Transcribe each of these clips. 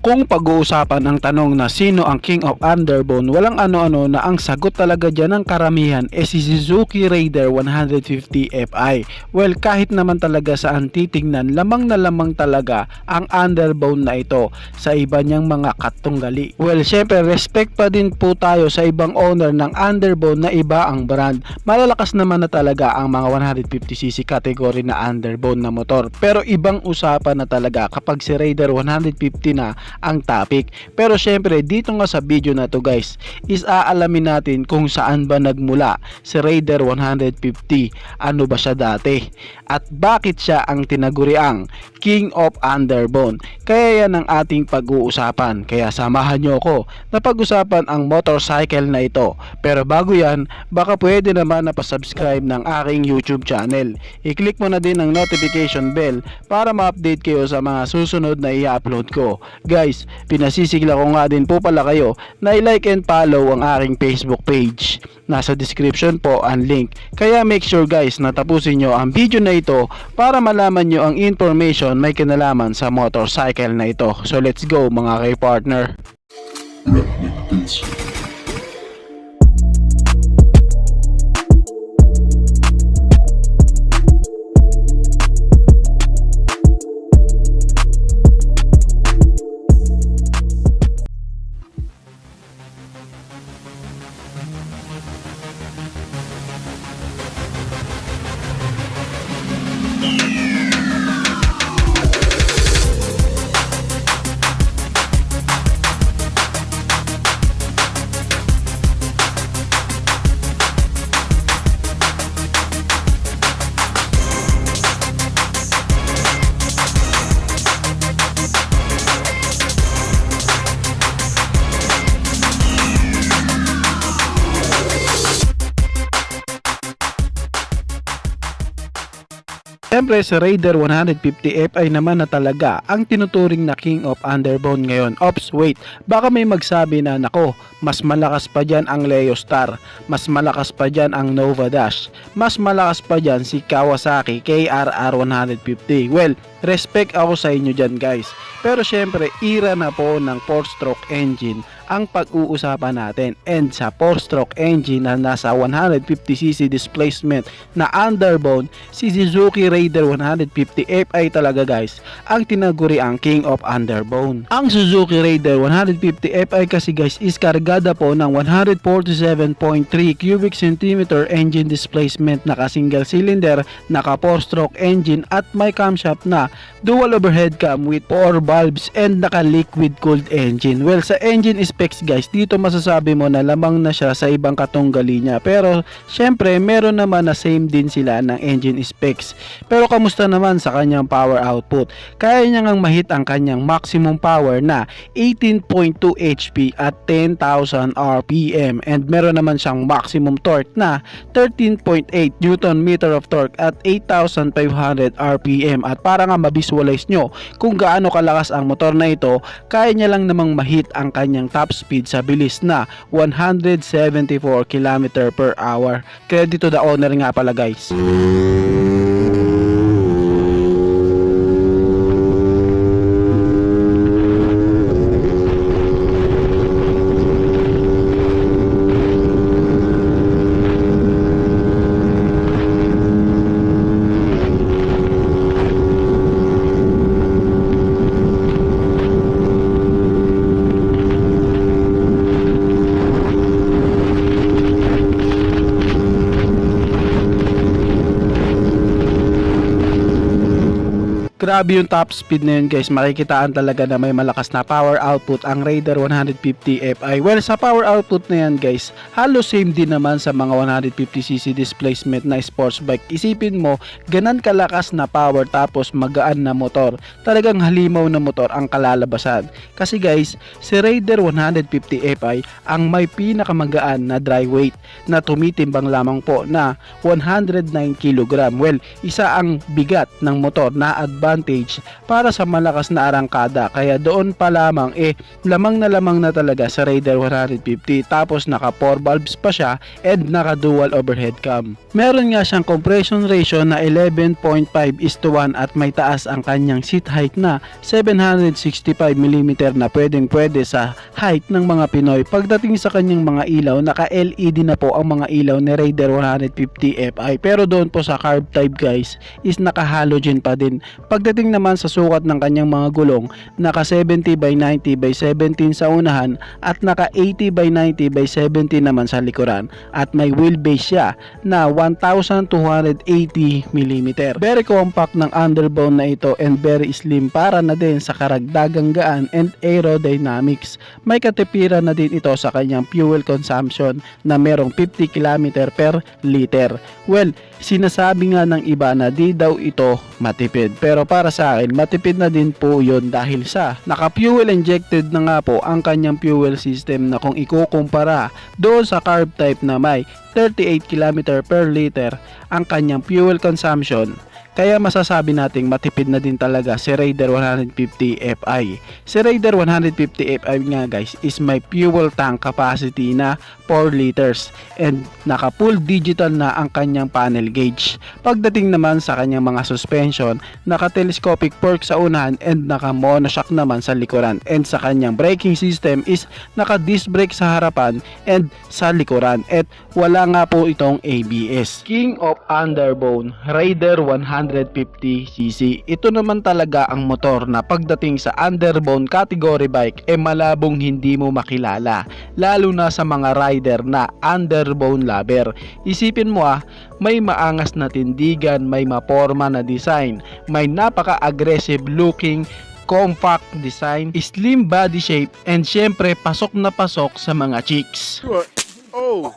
Kung pag-uusapan ang tanong na sino ang King of Underbone, walang ano-ano na ang sagot talaga dyan ng karamihan si Suzuki Raider 150 Fi. Well, kahit naman talaga saan titingnan, lamang na lamang talaga ang Underbone na ito sa iba niyang mga katunggali. Well, syempre respect pa din po tayo sa ibang owner ng Underbone na iba ang brand. Malalakas naman na talaga ang mga 150cc category na Underbone na motor. Pero ibang usapan na talaga kapag si Raider 150 na ang topic. Pero syempre dito nga sa video na to guys is aalamin natin kung saan ba nagmula si Raider 150, ano ba siya dati at bakit siya ang tinaguriang King of Underbone. Kaya yan ang ating pag-uusapan, kaya samahan nyo ako na pag-usapan ang motorcycle na ito. Pero bago yan, baka pwede naman na pa-subscribe ng aking YouTube channel. I-click mo na din ang notification bell para ma-update kayo sa mga susunod na i-upload ko. Guys, pinasisigla ko nga din po pala kayo na i-like and follow ang aking Facebook page. Nasa description po ang link. Kaya make sure guys na tapusin nyo ang video na ito para malaman nyo ang information may kinalaman sa motorcycle na ito. So let's go mga kay-partner. Siyempre si Raider 150 Fi naman na talaga ang tinuturing na King of Underbone ngayon. Ops, wait, baka may magsabi na nako, mas malakas pa dyan ang Leo Star, mas malakas pa dyan ang Nova Dash, mas malakas pa dyan si Kawasaki KRR 150. Well, respect ako sa inyo dyan guys. Pero syempre, era na po ng 4-stroke engine ang pag-uusapan natin, and sa 4-stroke engine na nasa 150cc displacement na Underbone, si Suzuki Raider 150 Fi talaga guys ang tinaguri ang King of Underbone. Ang Suzuki Raider 150 Fi kasi guys is kargada po ng 147.3 cubic centimeter engine displacement, naka single cylinder, naka 4-stroke engine at may camshaft na dual overhead cam with 4 valves and naka liquid cooled engine. Well, sa engine specs guys, dito masasabi mo na lamang na siya sa ibang katunggali niya. Pero syempre meron naman na same din sila ng engine specs. Pero kamusta naman sa kanyang power output? Kaya niya ngang mahit ang kanyang maximum power na 18.2 HP at 10,000 RPM, and meron naman siyang maximum torque na 13.8 Newton meter of torque at 8,500 RPM. At para nga ma-visualize nyo kung gaano kalakas ang motor na ito, kaya niya lang namang mahit ang kanyang top speed sa bilis na 174 km per hour. Credit to the owner nga pala guys. Grabe yung top speed na yun guys, makikitaan talaga na may malakas na power output ang Raider 150 Fi. Well, sa power output na yan guys, halos same din naman sa mga 150cc displacement na sports bike. Isipin mo, ganan kalakas na power tapos magaan na motor. Talagang halimaw na motor ang kalalabasan. Kasi guys, si Raider 150 Fi ang may pinakamagaan na dry weight na tumitimbang lamang po na 109 kg. Well, isa ang bigat ng motor na advantage advantage para sa malakas na arangkada. Kaya doon pa lamang lamang na talaga sa Raider 150. Tapos naka 4 valves pa siya and naka dual overhead cam. Meron nga siyang compression ratio na 11.5:1 at may taas ang kanyang seat height na 765mm na pwede sa height ng mga Pinoy. Pagdating sa kanyang mga ilaw, naka LED na po ang mga ilaw ni Raider 150 Fi. Pero doon po sa carb type guys is naka halogen pa din. Pagdating naman sa sukat ng kanyang mga gulong, naka 70/90/17 sa unahan at naka 80/90/17 naman sa likuran. At may wheelbase siya na 1,280mm. Very compact ng underbone na ito and very slim para na din sa karagdagang gaan and aerodynamics. May katipiran na din ito sa kanyang fuel consumption na merong 50 km per liter. Well, sinasabi nga ng iba na di daw ito matipid. Pero para sa akin, matipid na din po yun dahil sa naka-fuel injected na nga po ang kanyang fuel system na kung ikukumpara doon sa carb type na may 38 km per liter ang kanyang fuel consumption. Kaya masasabi nating matipid na din talaga si Raider 150 Fi. Si Raider 150 Fi nga guys is may fuel tank capacity na 4 liters and naka full digital na ang kanyang panel gauge. Pagdating naman sa kanyang mga suspension, naka telescopic fork sa unahan and naka monoshock naman sa likuran, and sa kanyang braking system is naka disc brake sa harapan and sa likuran at wala nga po itong ABS. King of Underbone, Raider 150cc. Ito naman talaga ang motor na pagdating sa underbone category bike malabong hindi mo makilala, lalo na sa mga rider na underbone lover. Isipin mo may maangas na tindigan, may maporma na design, may napaka-aggressive looking compact design, slim body shape, and syempre pasok na pasok sa mga chicks.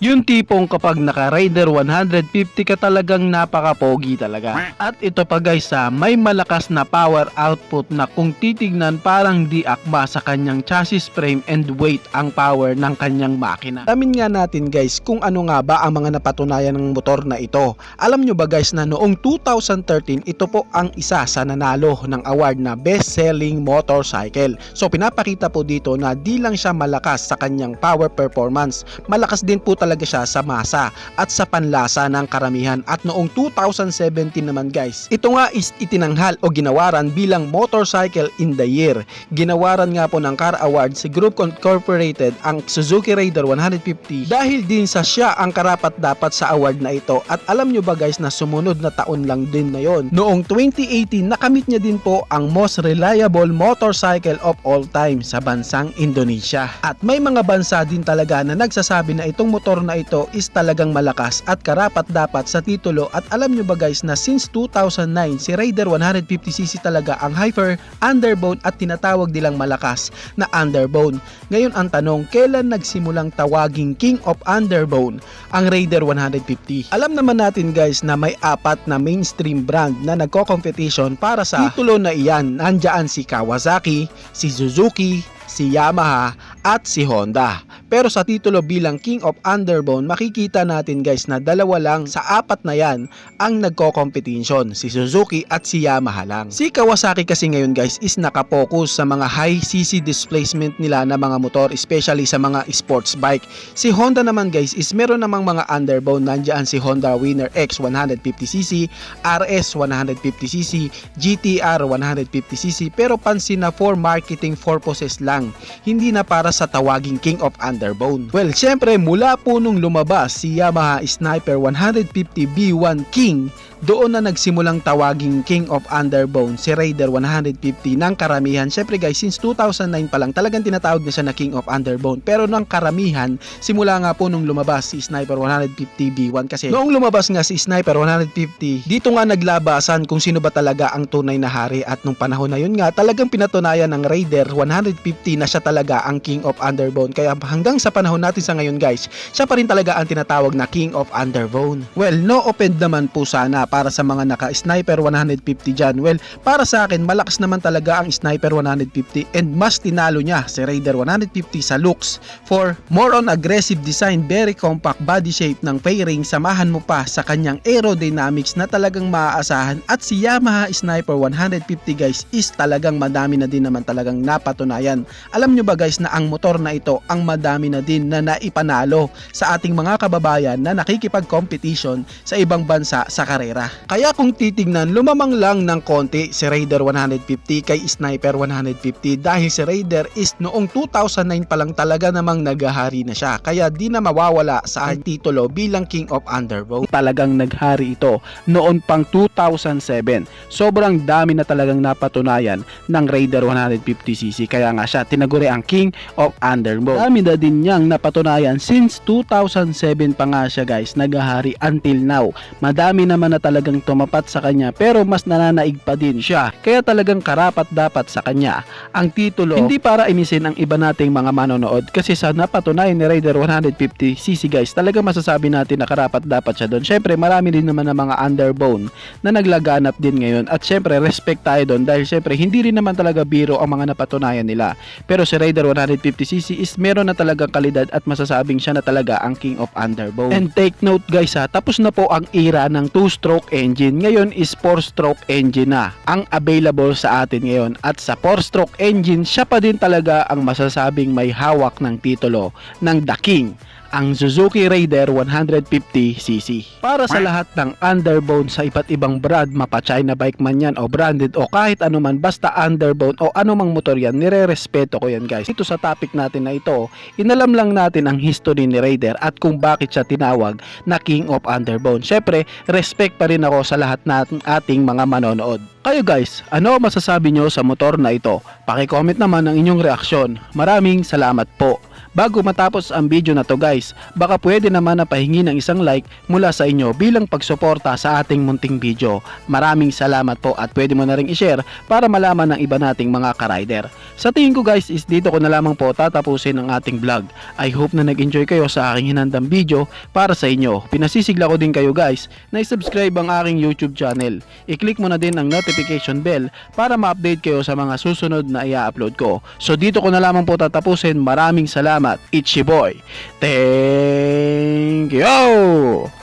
Yung tipong kapag naka Raider 150 ka talagang napaka-pogi talaga. At ito pa guys may malakas na power output na kung titignan parang di akma sa kanyang chassis frame and weight ang power ng kanyang makina. Alamin nga natin guys kung ano nga ba ang mga napatunayan ng motor na ito. Alam nyo ba guys na noong 2013 ito po ang isa sa nanalo ng award na best selling motorcycle. So pinapakita po dito na di lang siya malakas sa kanyang power performance, malakas din po talaga siya sa masa at sa panlasa ng karamihan. At noong 2017 naman guys, ito nga is itinanghal o ginawaran bilang Motorcycle in the Year. Ginawaran nga po ng Car Award si Group Incorporated ang Suzuki Raider 150 dahil din sa siya ang karapat dapat sa award na ito. At alam nyo ba guys na sumunod na taon lang din na yon, noong 2018 nakamit niya din po ang most reliable motorcycle of all time sa bansang Indonesia. At may mga bansa din talaga na nagsasabi na itong motor na ito is talagang malakas at karapat dapat sa titulo. At alam nyo ba guys na since 2009 si Raider 150cc talaga ang hyper underbone at tinatawag nilang malakas na underbone. Ngayon ang tanong, kailan nagsimulang tawaging King of Underbone ang Raider 150? Alam naman natin guys na may 4 na mainstream brand na nagko-competition para sa titulo na iyan. Nandiyan si Kawasaki, si Suzuki, si Yamaha at si Honda. Pero sa titulo bilang King of Underbone, makikita natin guys na dalawa lang sa 4 na yan ang nagko-competition, si Suzuki at si Yamaha lang. Si Kawasaki kasi ngayon guys is nakapokus sa mga high cc displacement nila na mga motor, especially sa mga sports bike. Si Honda naman guys is meron namang mga underbone. Nandiyan si Honda Winner X 150cc, RS 150cc, GTR 150cc, pero pansin na for marketing purposes lang, hindi na para sa tawaging King of Underbone. Well, syempre mula po nung lumabas si Yamaha Sniper 150 B1 King, doon na nagsimulang tawaging King of Underbone si Raider 150 ng karamihan. Syempre guys, since 2009 pa lang talagang tinatawag na siya na King of Underbone. Pero ng karamihan, simula nga po nung lumabas si Sniper 150 B1, kasi noong lumabas nga si Sniper 150, dito nga naglabasan kung sino ba talaga ang tunay na hari. At nung panahon na yun nga, talagang pinatunayan ng Raider 150 na siya talaga ang King of Underbone. Kaya hanggang sa panahon natin sa ngayon guys, siya pa rin talaga ang tinatawag na King of Underbone. Well, no offend naman po sana para sa mga naka-sniper 150 dyan. Well, para sa akin, malakas naman talaga ang sniper 150 and mas tinalo niya si Raider 150 sa looks. For more on aggressive design, very compact body shape ng fairing, samahan mo pa sa kanyang aerodynamics na talagang maaasahan, at si Yamaha Sniper 150 guys is talagang madami na din naman talagang napatunayan. Alam nyo ba guys na ang motor na ito ang madami na din na naipanalo sa ating mga kababayan na nakikipag-competition sa ibang bansa sa karera. Kaya kung titignan, lumamang lang ng konti si Raider 150 kay Sniper 150 dahil si Raider is noong 2009 pa lang talaga namang naghahari na siya, kaya di na mawawala sa titulo bilang King of Underbone. Talagang naghari ito noon pang 2007. Sobrang dami na talagang napatunayan ng Raider 150cc, kaya nga siya tinaguri ang King of Underbone. Dami na din niyang napatunayan since 2007 pa nga siya guys naghahari until now. Madami naman na talagang tumapat sa kanya pero mas nananaig pa din siya, kaya talagang karapat dapat sa kanya ang titulo. Hindi para inisin ang iba nating mga manonood, kasi sa napatunayan ni Raider 150cc guys talaga masasabi natin na karapat dapat siya doon. Syempre marami din naman ng mga Underbone na naglaganap din ngayon, at syempre respect tayo doon dahil syempre hindi rin naman talaga biro ang mga napatunayan nila. Pero si Raider 150cc is meron na talagang kalidad at masasabing siya na talaga ang King of Underbone. And take note guys ha, tapos na po ang era ng 2-stroke engine. Ngayon is 4-stroke engine na ang available sa atin ngayon, at sa 4-stroke engine siya pa din talaga ang masasabing may hawak ng titulo ng The King, ang Suzuki Raider 150cc. Para sa lahat ng Underbone sa iba't ibang brand, mapa China bike man yan o branded o kahit anuman, basta Underbone o anumang motor yan, nire-respeto ko yan guys. Ito sa topic natin na ito, inalam lang natin ang history ni Raider at kung bakit siya tinawag na King of Underbone. Syempre, respect pa rin ako sa lahat ng ating mga manonood. Kayo guys, ano masasabi nyo sa motor na ito? Paki-comment naman ang inyong reaksyon. Maraming salamat po. Bago matapos ang video na to guys, baka pwede naman na pahingi ng isang like mula sa inyo bilang pagsuporta sa ating munting video. Maraming salamat po, at pwede mo na ring i-share para malaman ng iba nating mga ka-rider. Sa tingin ko guys is dito ko na lamang po tatapusin ang ating vlog. I hope na nag-enjoy kayo sa aking hinandang video para sa inyo. Pinasisigla ko din kayo guys na i-subscribe ang aking YouTube channel. I-click mo na din ang notification bell para ma-update kayo sa mga susunod na i-upload ko. So dito ko na lamang po tatapusin. Maraming salamat. It's your boy. Thank you!